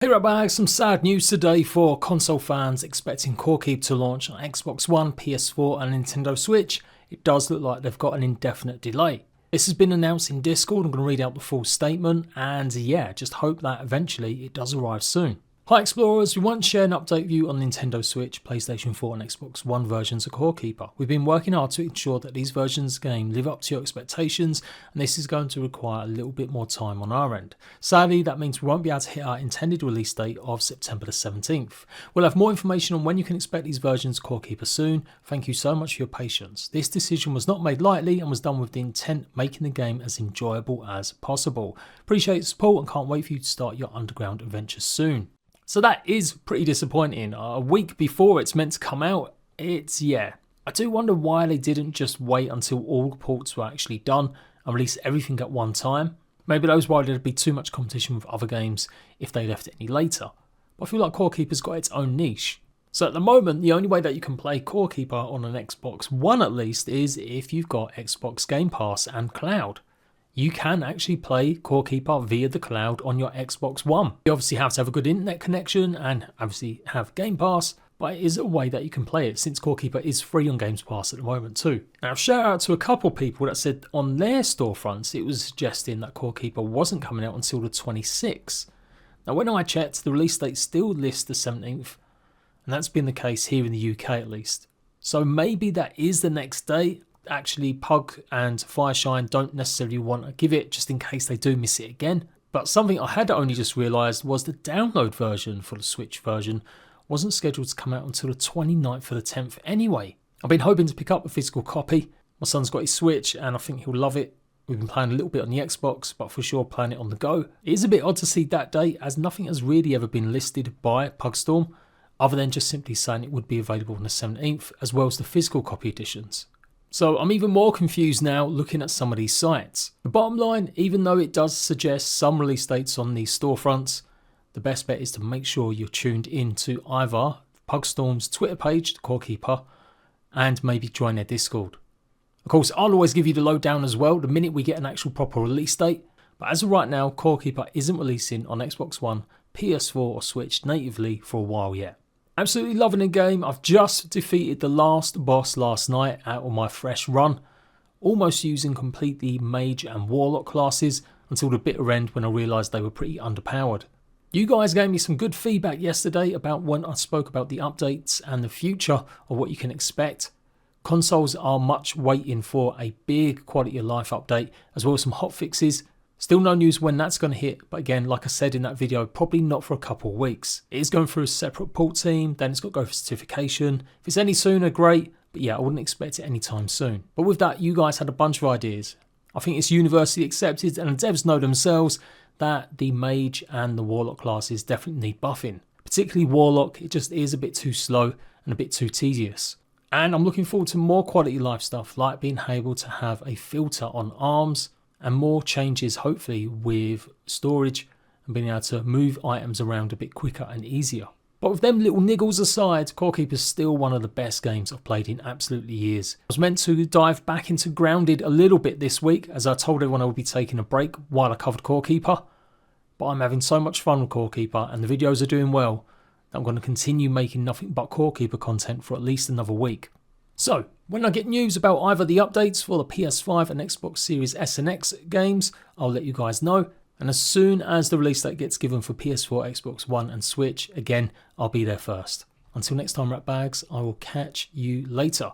Hey RATBAGGERS, some sad news today for console fans expecting Core Keeper to launch on Xbox One, PS4 and Nintendo Switch. It does look like they've got an indefinite delay. This has been announced in Discord. I'm going to read out the full statement and yeah, just hope that eventually it does arrive soon. Hi Explorers, we want to share an update with you on Nintendo Switch, PlayStation 4 and Xbox One versions of Core Keeper. We've been working hard to ensure that these versions of the game live up to your expectations, and this is going to require a little bit more time on our end. Sadly, that means we won't be able to hit our intended release date of September the 17th. We'll have more information on when you can expect these versions of Core Keeper soon. Thank you so much for your patience. This decision was not made lightly and was done with the intent making the game as enjoyable as possible. Appreciate the support and can't wait for you to start your underground adventures soon. So that is pretty disappointing. A week before it's meant to come out, yeah. I do wonder why they didn't just wait until all the ports were actually done and release everything at one time. Maybe that was why there'd be too much competition with other games if they left it any later. But I feel like Core Keeper's got its own niche. So at the moment, the only way that you can play Core Keeper on an Xbox One at least is if you've got Xbox Game Pass and Cloud. You can actually play Core Keeper via the cloud on your Xbox One. You obviously have to have a good internet connection and obviously have Game Pass, but it is a way that you can play it since Core Keeper is free on Games Pass at the moment too. Now shout out to a couple people that said on their storefronts it was suggesting that Core Keeper wasn't coming out until the 26th. Now when I checked, the release date still lists the 17th, and that's been the case here in the UK at least. So maybe that is the next day. Actually, Pug and Fireshine don't necessarily want to give it just in case they do miss it again. But something I had only just realised was the download version for the Switch version wasn't scheduled to come out until the 29th of the 10th anyway. I've been hoping to pick up a physical copy. My son's got his Switch and I think he'll love it. We've been playing a little bit on the Xbox, but for sure playing it on the go. It is a bit odd to see that date as nothing has really ever been listed by Pugstorm other than just simply saying it would be available on the 17th as well as the physical copy editions. So I'm even more confused now looking at some of these sites. The bottom line, even though it does suggest some release dates on these storefronts, the best bet is to make sure you're tuned in to either Pugstorm's Twitter page, the Core Keeper, and maybe join their Discord. Of course, I'll always give you the lowdown as well the minute we get an actual proper release date, but as of right now, Core Keeper isn't releasing on Xbox One, PS4 or Switch natively for a while yet. Absolutely loving the game. I've just defeated the last boss last night out of my fresh run, almost using completely mage and warlock classes until the bitter end when I realised they were pretty underpowered. You guys gave me some good feedback yesterday about when I spoke about the updates and the future of what you can expect. Consoles are much waiting for a big quality of life update as well as some hot fixes. Still no news when that's going to hit, but again, like I said in that video, probably not for a couple of weeks. It is going through a separate port team, then it's got to go for certification. If it's any sooner, great, but yeah, I wouldn't expect it anytime soon. But with that, you guys had a bunch of ideas. I think it's universally accepted, and the devs know themselves that the mage and the warlock classes definitely need buffing. Particularly warlock, it just is a bit too slow and a bit too tedious. And I'm looking forward to more quality life stuff, like being able to have a filter on arms, and more changes hopefully with storage and being able to move items around a bit quicker and easier. But with them little niggles aside, Core Keeper is still one of the best games I've played in absolutely years. I was meant to dive back into Grounded a little bit this week as I told everyone I would be taking a break while I covered Core Keeper. But I'm having so much fun with Core Keeper and the videos are doing well that I'm going to continue making nothing but Core Keeper content for at least another week. So, when I get news about either the updates for the PS5 and Xbox Series S and X games, I'll let you guys know. And as soon as the release date gets given for PS4, Xbox One and Switch, again, I'll be there first. Until next time, RATBAGGERS, I will catch you later.